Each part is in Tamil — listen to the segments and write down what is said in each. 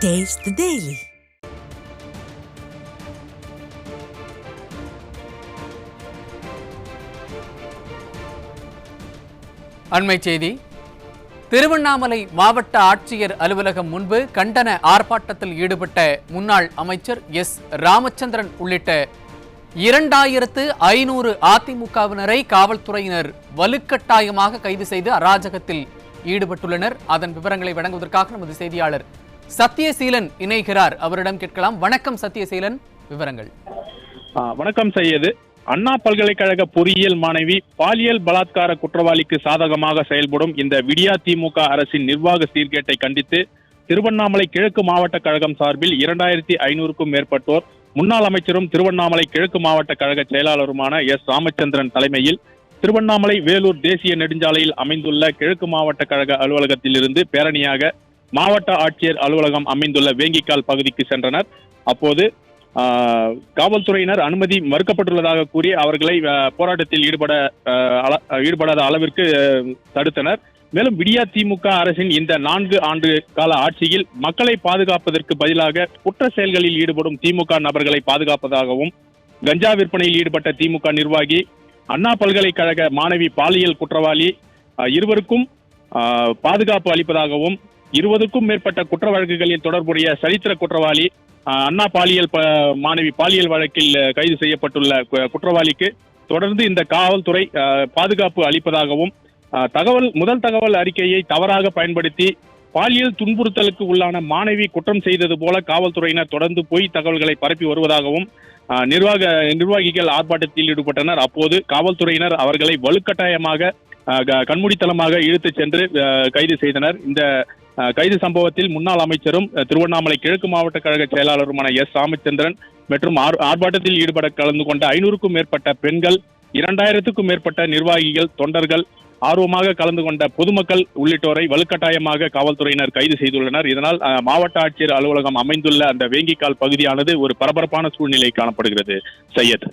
Taste the Daily. அண்மை செய்தி. திருவண்ணாமலை மாவட்ட ஆட்சியர் அலுவலகம் முன்பு கண்டன ஆர்ப்பாட்டத்தில் ஈடுபட்ட முன்னாள் அமைச்சர் எஸ் ராமச்சந்திரன் உள்ளிட்ட 2500 அதிமுகவினரை காவல்துறையினர் வலுக்கட்டாயமாக கைது செய்து அராஜகத்தில் ஈடுபட்டுள்ளனர். அதன் விவரங்களை வழங்குவதற்காக நமது செய்தியாளர் சத்யசீலன் இணைகிறார். அவரிடம் கேட்கலாம். வணக்கம் சத்யசீலன், விவரங்கள். வணக்கம் சையது. அண்ணா பல்கலைக்கழக பொறியியல் மாணவி பாலியல் பலாத்கார குற்றவாளிக்கு சாதகமாக செயல்படும் இந்த விடியா திமுக அரசின் நிர்வாக சீர்கேட்டை கண்டித்து திருவண்ணாமலை கிழக்கு மாவட்ட கழகம் சார்பில் 2500க்கும் மேற்பட்டோர் முன்னாள் அமைச்சரும் திருவண்ணாமலை கிழக்கு மாவட்ட கழக செயலாளருமான எஸ் ராமச்சந்திரன் தலைமையில் திருவண்ணாமலை வேலூர் தேசிய நெடுஞ்சாலையில் அமைந்துள்ள கிழக்கு மாவட்ட கழக அலுவலகத்திலிருந்து பேரணியாக மாவட்ட ஆட்சியர் அலுவலகம் அமைந்துள்ள வேங்கிக்கால் பகுதிக்கு சென்றனர். அப்போது காவல்துறையினர் அனுமதி மறுக்கப்பட்டுள்ளதாக கூறி அவர்களை போராட்டத்தில் ஈடுபடாத அளவிற்கு தடுத்தனர். மேலும் விடியா திமுக அரசின் இந்த 4 ஆண்டு கால ஆட்சியில் மக்களை பாதுகாப்பதற்கு பதிலாக குற்ற செயல்களில் ஈடுபடும் திமுக நபர்களை பாதுகாப்பதாகவும், கஞ்சா விற்பனையில் ஈடுபட்ட திமுக நிர்வாகி, அண்ணா பல்கலைக்கழக மாணவி பாலியல் குற்றவாளி இருவருக்கும் பாதுகாப்பு அளிப்பதாகவும், 20க்கும் மேற்பட்ட குற்ற வழக்குகளில் தொடர்புடைய சரித்திர குற்றவாளி அண்ணா மாணவி பாலியல் வழக்கில் கைது செய்யப்பட்டுள்ள குற்றவாளிக்கு தொடர்ந்து இந்த காவல்துறை பாதுகாப்பு அளிப்பதாகவும், முதல் தகவல் அறிக்கையை தவறாக பயன்படுத்தி பாலியல் துன்புறுத்தலுக்கு உள்ளான மாணவி குற்றம் செய்தது போல காவல்துறையினர் தொடர்ந்து பொய் தகவல்களை பரப்பி வருவதாகவும் நிர்வாகிகள் ஆர்ப்பாட்டத்தில் ஈடுபட்டனர். அப்போது காவல்துறையினர் அவர்களை வலுக்கட்டாயமாக கண்மூடித்தனமாக இழுத்துச் சென்று கைது செய்தனர். இந்த கைது சம்பவத்தில் முன்னாள் அமைச்சரும் திருவண்ணாமலை கிழக்கு மாவட்ட கழக செயலாளருமான எஸ் ராமச்சந்திரன் மற்றும் ஆர்ப்பாட்டத்தில் ஈடுபட கலந்து கொண்ட 500க்கும் மேற்பட்ட பெண்கள், 2000க்கும் மேற்பட்ட நிர்வாகிகள், தொண்டர்கள், ஆர்வமாக கலந்து கொண்ட பொதுமக்கள் உள்ளிட்டோரை வலுக்கட்டாயமாக காவல்துறையினர் கைது செய்துள்ளனர். இதனால் மாவட்ட ஆட்சியர் அலுவலகம் அமைந்துள்ள அந்த வேங்கிக்கால் பகுதியானது ஒரு பரபரப்பான சூழ்நிலை காணப்படுகிறது. சையத்,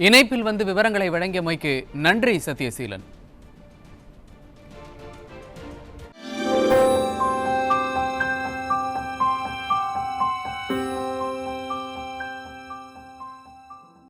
இணைப்பில் வந்து விவரங்களை வழங்கியமைக்கு நன்றி சத்யசீலன்.